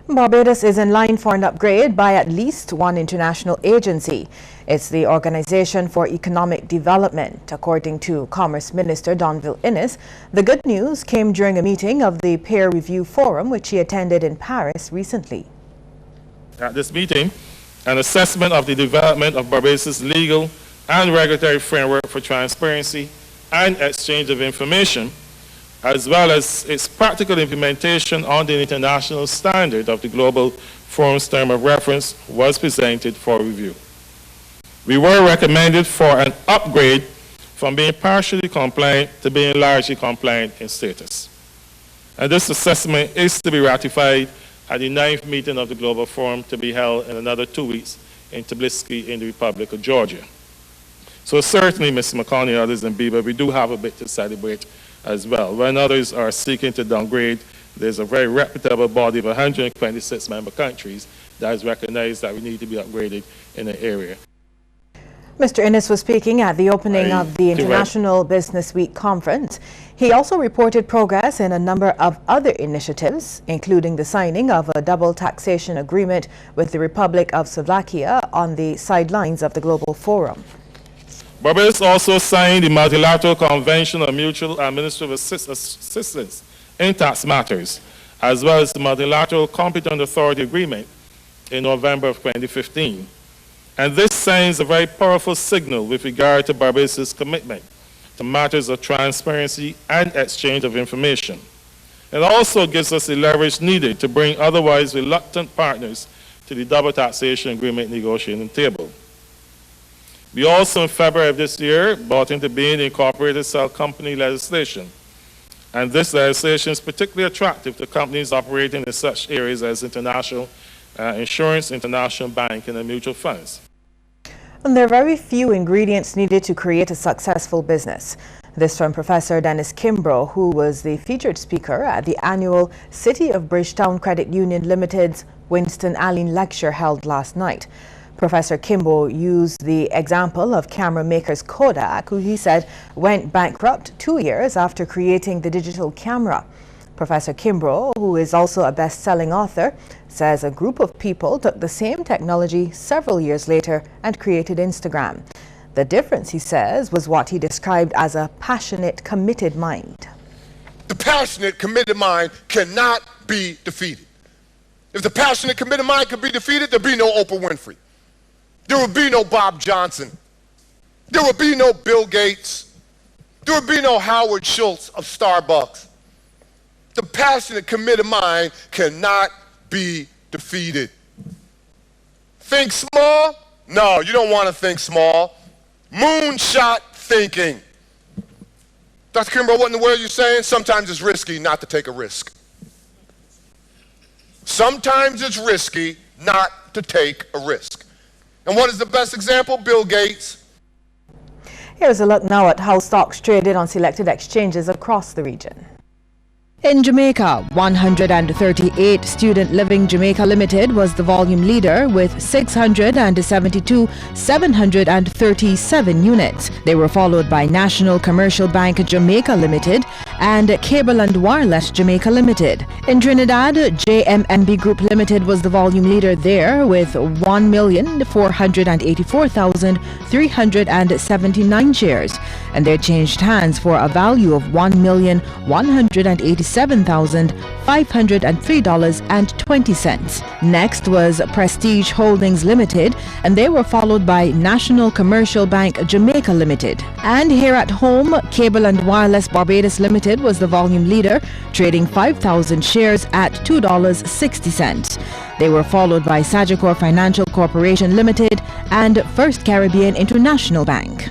Barbados is in line for an upgrade by at least one international agency. It's the Organization for Economic Development, according to Commerce Minister Donville Innes. The good news came during a meeting of the Peer Review Forum, which he attended in Paris recently. At this meeting, an assessment of the development of Barbados' legal and regulatory framework for transparency and exchange of information, as well as its practical implementation on the international standard of the Global Forum's term of reference, was presented for review. We were recommended for an upgrade from being partially compliant to being largely compliant in status. And this assessment is to be ratified at the 9th meeting of the Global Forum, to be held in another 2 weeks in Tbilisi in the Republic of Georgia. So certainly, Mr. McConnell, others in Bieber, we do have a bit to celebrate as well. When others are seeking to downgrade, there's a very reputable body of 126 member countries that has recognized that we need to be upgraded in an area. Mr. Innes was speaking at the opening of the International Business Week conference. He also reported progress in a number of other initiatives, including the signing of a double taxation agreement with the Republic of Slovakia on the sidelines of the Global Forum. Barbados also signed the Multilateral Convention on Mutual Administrative Assistance in Tax Matters, as well as the Multilateral Competent Authority Agreement in November of 2015. And this sends a very powerful signal with regard to Barbados' commitment to matters of transparency and exchange of information. It also gives us the leverage needed to bring otherwise reluctant partners to the double taxation agreement negotiating table. We also, in February of this year, brought into being the incorporated cell company legislation. And this legislation is particularly attractive to companies operating in such areas as international insurance, international banking, and mutual funds. And there are very few ingredients needed to create a successful business. This from Professor Dennis Kimbrough, who was the featured speaker at the annual City of Bridgetown Credit Union Limited's Winston Allen lecture held last night. Professor Kimbrough used the example of camera makers Kodak, who he said went bankrupt 2 years after creating the digital camera. Professor Kimbrough, who is also a best-selling author, says a group of people took the same technology several years later and created Instagram. The difference, he says, was what he described as a passionate, committed mind. The passionate, committed mind cannot be defeated. If the passionate, committed mind could be defeated, there'd be no Oprah Winfrey. There would be no Bob Johnson. There would be no Bill Gates. There would be no Howard Schultz of Starbucks. The passionate, committed mind cannot be defeated. Think small? No, you don't want to think small. Moonshot thinking. Dr. Kimbrough, what in the world are you saying? Sometimes it's risky not to take a risk. Sometimes it's risky not to take a risk. And what is the best example? Bill Gates. Here's a look now at how stocks traded on selected exchanges across the region. In Jamaica, 138 Student Living Jamaica Limited was the volume leader with 737 units. They were followed by National Commercial Bank Jamaica Limited and Cable and Wireless Jamaica Limited. In Trinidad, JMMB Group Limited was the volume leader there with 1,484,379 shares, and they changed hands for a value of $1,187,503.20. Next was Prestige Holdings Limited, and they were followed by National Commercial Bank Jamaica Limited. And here at home, Cable and Wireless Barbados Limited was the volume leader, trading 5,000 shares at $2.60. They were followed by Sagicor Financial Corporation Limited and First Caribbean International Bank.